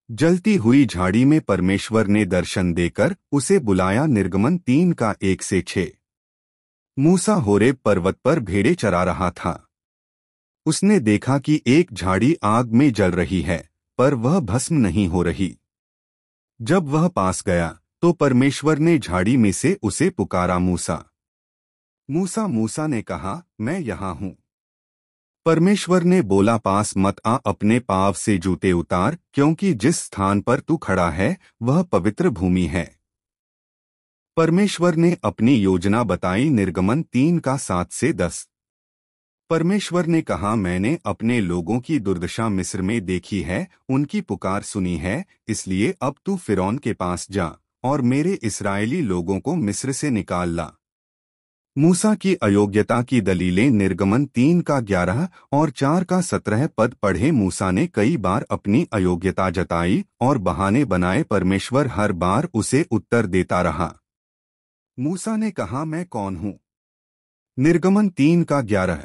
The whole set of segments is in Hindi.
जलती हुई झाड़ी में परमेश्वर ने दर्शन देकर उसे बुलाया। निर्गमन 3 का 1 से 6। मूसा होरेब पर्वत पर भेड़ें चरा रहा था। उसने देखा कि एक झाड़ी आग में जल रही है, पर वह भस्म नहीं हो रही। जब वह पास गया तो परमेश्वर ने झाड़ी में से उसे पुकारा, मूसा मूसा। मूसा ने कहा, मैं यहाँ हूँ। परमेश्वर ने बोला, पास मत आ, अपने पाँव से जूते उतार, क्योंकि जिस स्थान पर तू खड़ा है वह पवित्र भूमि है। परमेश्वर ने अपनी योजना बताई। निर्गमन 3 का 7 से 10। परमेश्वर ने कहा, मैंने अपने लोगों की दुर्दशा मिस्र में देखी है, उनकी पुकार सुनी है, इसलिए अब तू फिरौन के पास जा और मेरे इस्राएली लोगों को मिस्र से निकाल ला। मूसा की अयोग्यता की दलीलें। निर्गमन 3 का 11 और 4 का 17 पद पढ़े। मूसा ने कई बार अपनी अयोग्यता जताई और बहाने बनाए। परमेश्वर हर बार उसे उत्तर देता रहा। मूसा ने कहा, मैं कौन हूँ? निर्गमन 3 का 11।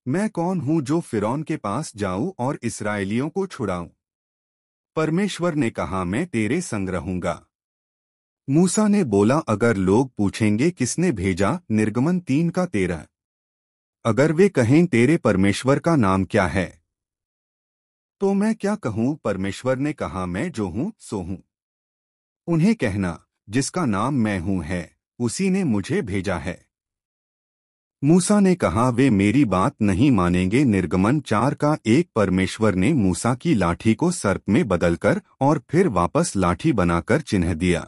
मैं कौन हूँ जो फिरौन के पास जाऊँ और इस्राएलियों को छुड़ाऊँ? परमेश्वर ने कहा, मैं तेरे संग रहूंगा। मूसा ने बोला, अगर लोग पूछेंगे किसने भेजा? निर्गमन 3 का 13। अगर वे कहें, तेरे परमेश्वर का नाम क्या है? तो मैं क्या कहूँ? परमेश्वर ने कहा, मैं जो हूँ सो हूँ। उन्हें कहना, जिसका नाम मैं हूँ है, उसी ने मुझे भेजा है। मूसा ने कहा, वे मेरी बात नहीं मानेंगे। निर्गमन 4 का 1। परमेश्वर ने मूसा की लाठी को सर्प में बदलकर और फिर वापस लाठी बनाकर चिन्ह दिया।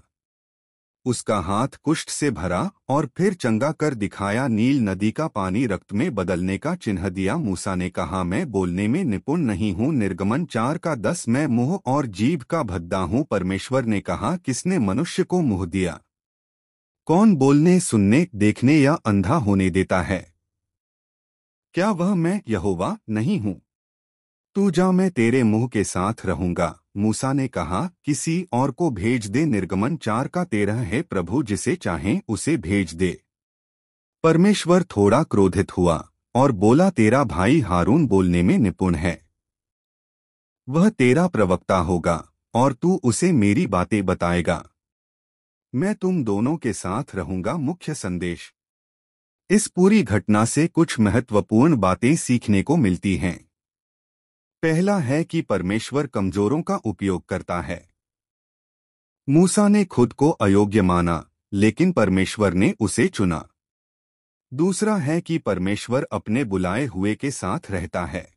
उसका हाथ कुष्ठ से भरा और फिर चंगा कर दिखाया। नील नदी का पानी रक्त में बदलने का चिन्ह दिया। मूसा ने कहा, मैं बोलने में निपुण नहीं हूँ। निर्गमन 4 का 10। मैं मुंह और जीभ का भद्दा हूँ। परमेश्वर ने कहा, किसने मनुष्य को मुंह दिया? कौन बोलने, सुनने, देखने या अंधा होने देता है? क्या वह मैं यहोवा नहीं हूँ? तू जा, मैं तेरे मुंह के साथ रहूंगा। मूसा ने कहा, किसी और को भेज दे। निर्गमन 4 का 13 है। प्रभु जिसे चाहे उसे भेज दे। परमेश्वर थोड़ा क्रोधित हुआ और बोला, तेरा भाई हारून बोलने में निपुण है। वह तेरा प्रवक्ता होगा और तू उसे मेरी बातें बताएगा। मैं तुम दोनों के साथ रहूंगा। मुख्य संदेश। इस पूरी घटना से कुछ महत्वपूर्ण बातें सीखने को मिलती हैं। पहला है कि परमेश्वर कमजोरों का उपयोग करता है। मूसा ने खुद को अयोग्य माना, लेकिन परमेश्वर ने उसे चुना। दूसरा है कि परमेश्वर अपने बुलाए हुए के साथ रहता है।